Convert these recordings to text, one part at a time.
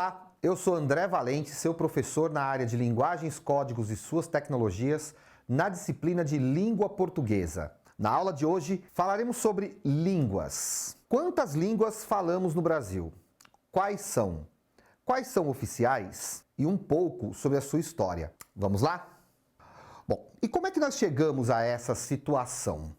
Olá, eu sou André Valente, seu professor na área de linguagens, códigos e suas tecnologias, na disciplina de língua portuguesa. Na aula de hoje falaremos sobre línguas. Quantas línguas falamos no Brasil? Quais são? Quais são oficiais? E um pouco sobre a sua história. Vamos lá? Bom, e como é que nós chegamos a essa situação?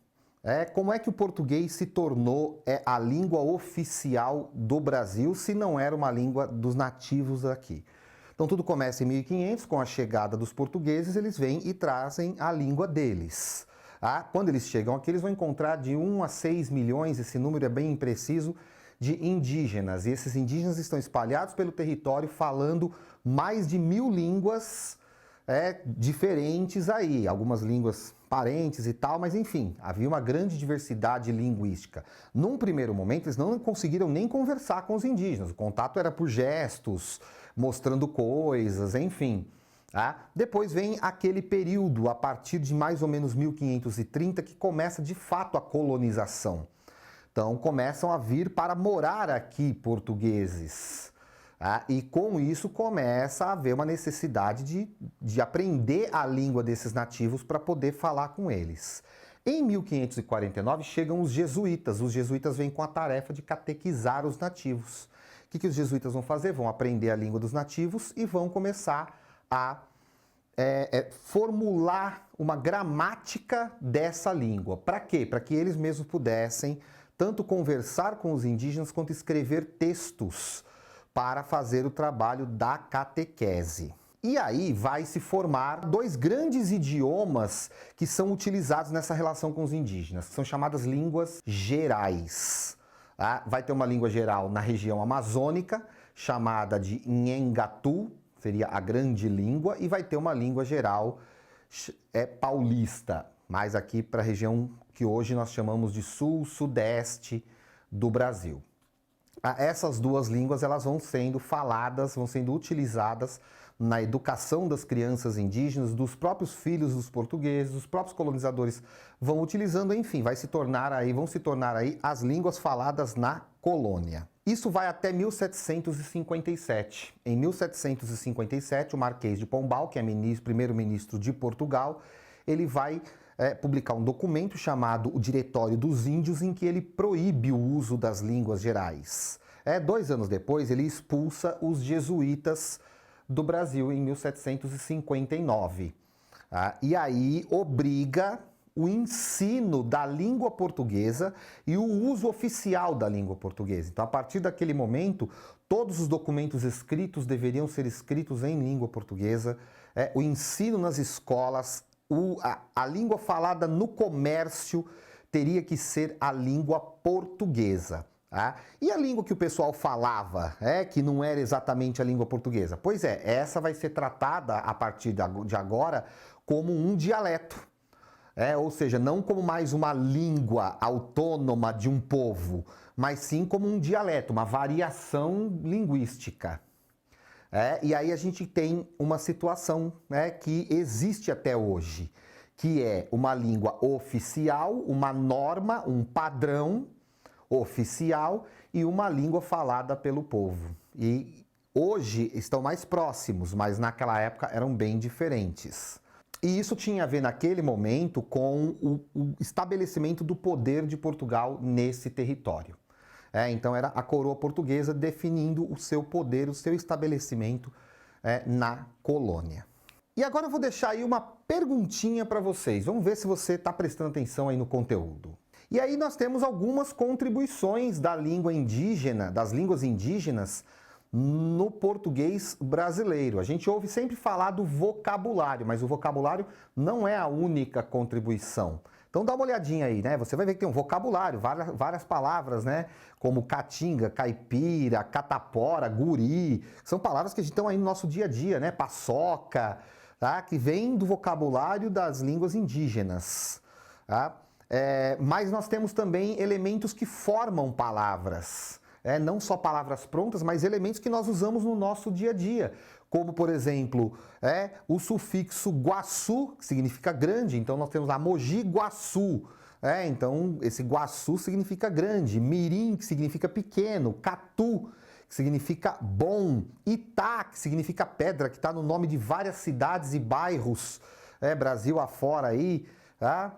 Como é que o português se tornou a língua oficial do Brasil, se não era uma língua dos nativos aqui? Então tudo começa em 1500, com a chegada dos portugueses, eles vêm e trazem a língua deles. Quando eles chegam aqui, eles vão encontrar de 1 a 6 milhões, esse número é bem impreciso, de indígenas. E esses indígenas estão espalhados pelo território, falando mais de 1000 línguas diferentes aí, algumas línguas parentes e tal, mas enfim, havia uma grande diversidade linguística. Num primeiro momento, eles não conseguiram nem conversar com os indígenas, o contato era por gestos, mostrando coisas, enfim. Depois vem aquele período, a partir de mais ou menos 1530, que começa de fato a colonização. Então começam a vir para morar aqui portugueses. E com isso começa a haver uma necessidade de aprender a língua desses nativos para poder falar com eles. Em 1549 chegam os jesuítas. Os jesuítas vêm com a tarefa de catequizar os nativos. O que os jesuítas vão fazer? Vão aprender a língua dos nativos e vão começar a formular uma gramática dessa língua. Para quê? Para que eles mesmos pudessem tanto conversar com os indígenas quanto escrever textos para fazer o trabalho da catequese. E aí vai se formar dois grandes idiomas que são utilizados nessa relação com os indígenas, que são chamadas línguas gerais. Vai ter uma língua geral na região amazônica, chamada de Nhengatu, seria a grande língua, e vai ter uma língua geral paulista, mais aqui para a região que hoje nós chamamos de sul-sudeste do Brasil. Essas duas línguas elas vão sendo faladas, vão sendo utilizadas na educação das crianças indígenas, dos próprios filhos dos portugueses, os próprios colonizadores vão utilizando, enfim, vão se tornar aí as línguas faladas na colônia. Isso vai até 1757. Em 1757, o Marquês de Pombal, que é primeiro-ministro de Portugal, ele vai publicar um documento chamado o Diretório dos Índios, em que ele proíbe o uso das línguas gerais. 2 anos depois, ele expulsa os jesuítas do Brasil, em 1759. E aí obriga o ensino da língua portuguesa e o uso oficial da língua portuguesa. Então, a partir daquele momento, todos os documentos escritos deveriam ser escritos em língua portuguesa. O ensino nas escolas, a língua falada no comércio teria que ser a língua portuguesa. E a língua que o pessoal falava, que não era exatamente a língua portuguesa? Pois essa vai ser tratada a partir de agora como um dialeto. Ou seja, não como mais uma língua autônoma de um povo, mas sim como um dialeto, uma variação linguística. E aí a gente tem uma situação que existe até hoje, que é uma língua oficial, uma norma, um padrão oficial e uma língua falada pelo povo. E hoje estão mais próximos, mas naquela época eram bem diferentes. E isso tinha a ver naquele momento com o estabelecimento do poder de Portugal nesse território. Então era a coroa portuguesa definindo o seu poder, o seu estabelecimento na colônia. E agora eu vou deixar aí uma perguntinha para vocês. Vamos ver se você está prestando atenção aí no conteúdo. E aí nós temos algumas contribuições da língua indígena, das línguas indígenas, no português brasileiro. A gente ouve sempre falar do vocabulário, mas o vocabulário não é a única contribuição. Então dá uma olhadinha aí, Você vai ver que tem um vocabulário, várias palavras, Como caatinga, caipira, catapora, guri, são palavras que estão aí no nosso dia a dia, Paçoca, que vem do vocabulário das línguas indígenas, mas nós temos também elementos que formam palavras. Não só palavras prontas, mas elementos que nós usamos no nosso dia a dia, como, por exemplo, o sufixo guaçu, que significa grande, então nós temos lá Mogi Guaçu, então esse guaçu significa grande, mirim, que significa pequeno, catu, que significa bom, Itá, que significa pedra, que está no nome de várias cidades e bairros, Brasil afora aí, tá?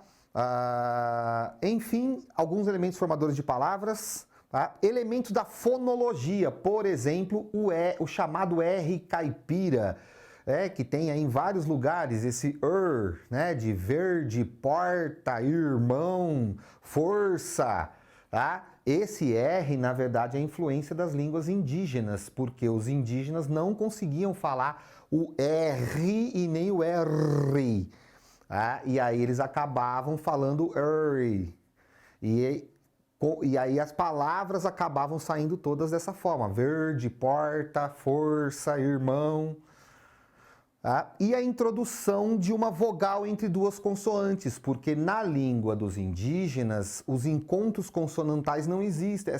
Enfim, alguns elementos formadores de palavras, tá? Elementos da fonologia, por exemplo, o chamado R caipira, que tem aí em vários lugares esse né, de verde, porta, irmão, força, tá? Esse R, na verdade, é a influência das línguas indígenas, porque os indígenas não conseguiam falar o R e nem o R, tá? E aí eles acabavam falando R. E aí as palavras acabavam saindo todas dessa forma: verde, porta, força, irmão. E a introdução de uma vogal entre duas consoantes, porque na língua dos indígenas os encontros consonantais não existem.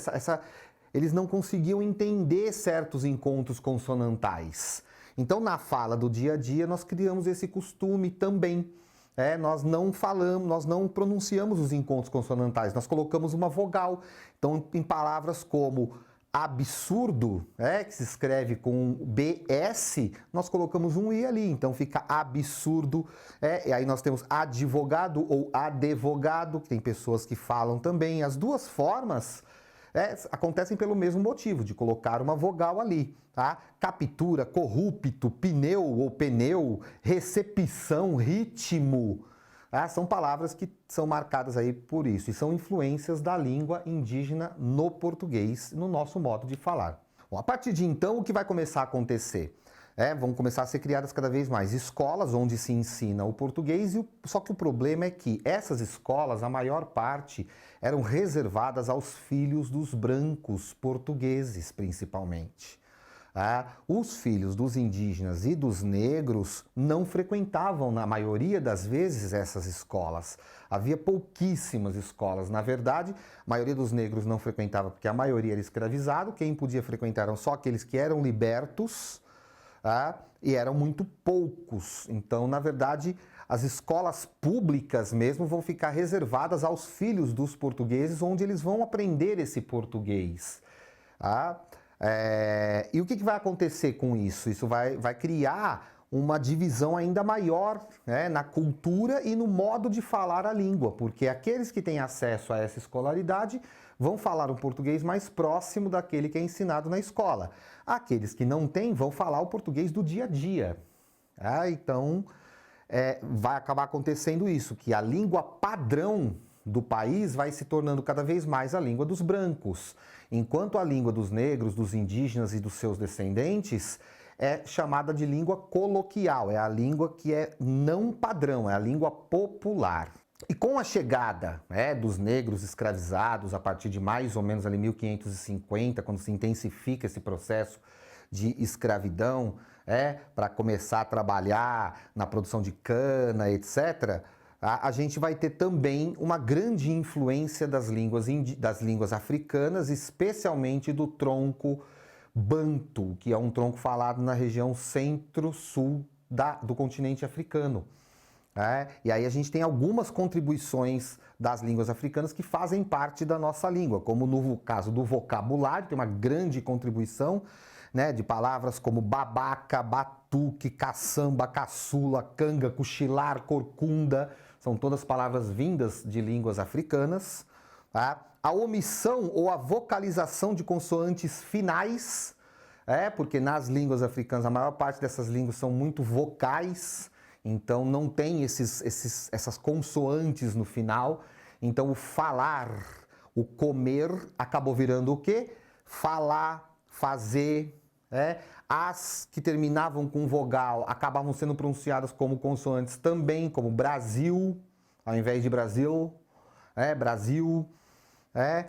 Eles não conseguiam entender certos encontros consonantais. Então, na fala do dia a dia, nós criamos esse costume também. Nós não falamos, nós não pronunciamos os encontros consonantais, nós colocamos uma vogal. Então, em palavras como absurdo, que se escreve com BS, nós colocamos um I ali, então fica absurdo. E aí nós temos advogado ou advogado, que tem pessoas que falam também. As duas formas acontecem pelo mesmo motivo, de colocar uma vogal ali. Tá? Captura, corrupto, pneu ou pneu, recepção, ritmo. São palavras que são marcadas aí por isso e são influências da língua indígena no português, no nosso modo de falar. Bom, a partir de então, o que vai começar a acontecer? Vão começar a ser criadas cada vez mais escolas onde se ensina o português, só que o problema é que essas escolas, a maior parte, eram reservadas aos filhos dos brancos portugueses, principalmente. Os filhos dos indígenas e dos negros não frequentavam, na maioria das vezes, essas escolas. Havia pouquíssimas escolas. Na verdade, a maioria dos negros não frequentava porque a maioria era escravizado. Quem podia frequentar eram só aqueles que eram libertos, e eram muito poucos. Então, na verdade, as escolas públicas mesmo vão ficar reservadas aos filhos dos portugueses, onde eles vão aprender esse português. E o que vai acontecer com isso? Isso vai criar uma divisão ainda maior, na cultura e no modo de falar a língua, porque aqueles que têm acesso a essa escolaridade vão falar um português mais próximo daquele que é ensinado na escola. Aqueles que não têm vão falar o português do dia a dia. Então, vai acabar acontecendo isso, que a língua padrão do país vai se tornando cada vez mais a língua dos brancos, enquanto a língua dos negros, dos indígenas e dos seus descendentes é chamada de língua coloquial, é a língua que é não padrão, é a língua popular. E com a chegada dos negros escravizados, a partir de mais ou menos ali 1550, quando se intensifica esse processo de escravidão, para começar a trabalhar na produção de cana, etc., a gente vai ter também uma grande influência das línguas africanas, especialmente do tronco banto, que é um tronco falado na região centro-sul do continente africano. E aí a gente tem algumas contribuições das línguas africanas que fazem parte da nossa língua, como no caso do vocabulário, tem uma grande contribuição, de palavras como babaca, batuque, caçamba, caçula, canga, cochilar, corcunda. São todas palavras vindas de línguas africanas. A omissão ou a vocalização de consoantes finais, porque nas línguas africanas a maior parte dessas línguas são muito vocais, então não tem essas consoantes no final. Então o falar, o comer acabou virando o quê? Falar, fazer. As que terminavam com vogal acabavam sendo pronunciadas como consoantes também, como Brasil, ao invés de Brasil, Brasil,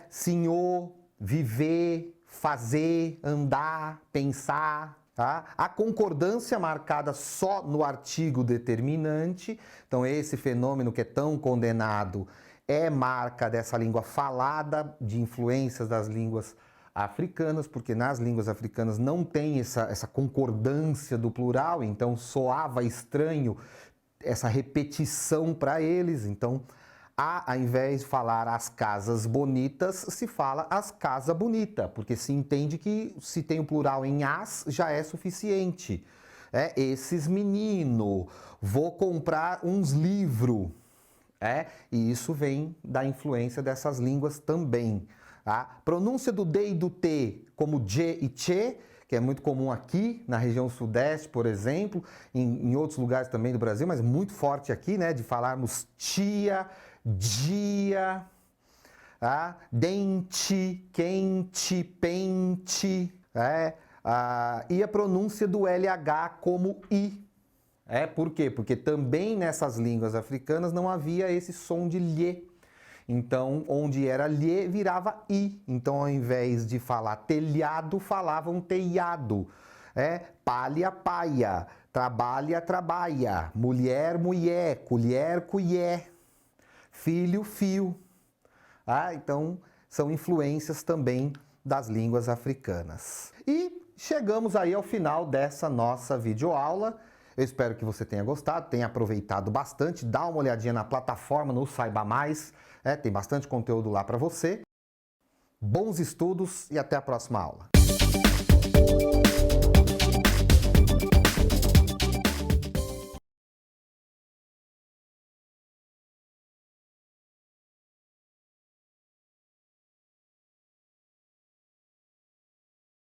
senhor, viver, fazer, andar, pensar. A concordância marcada só no artigo determinante, então esse fenômeno que é tão condenado é marca dessa língua falada, de influências das línguas africanas, porque nas línguas africanas não tem essa concordância do plural, então soava estranho essa repetição para eles. Então Ao invés de falar as casas bonitas, se fala as casas bonita, porque se entende que se tem o plural em as, já é suficiente. Esses menino, vou comprar uns livros. E isso vem da influência dessas línguas também. A pronúncia do D e do T, como J e Che, que é muito comum aqui na região sudeste, por exemplo, em outros lugares também do Brasil, mas muito forte aqui, né, de falarmos tia, dia, dente, quente, pente, e a pronúncia do LH como I. Por quê? Porque também nessas línguas africanas não havia esse som de lhe. Então, onde era lhe, virava i. Então, ao invés de falar telhado, falavam telhado. Palha, paia. Trabalha, trabalha. Mulher, mulher. Colher, colher. Filho, fio. Então, são influências também das línguas africanas. E chegamos aí ao final dessa nossa videoaula. Eu espero que você tenha gostado, tenha aproveitado bastante. Dá uma olhadinha na plataforma, no Saiba Mais. Tem bastante conteúdo lá para você. Bons estudos e até a próxima aula.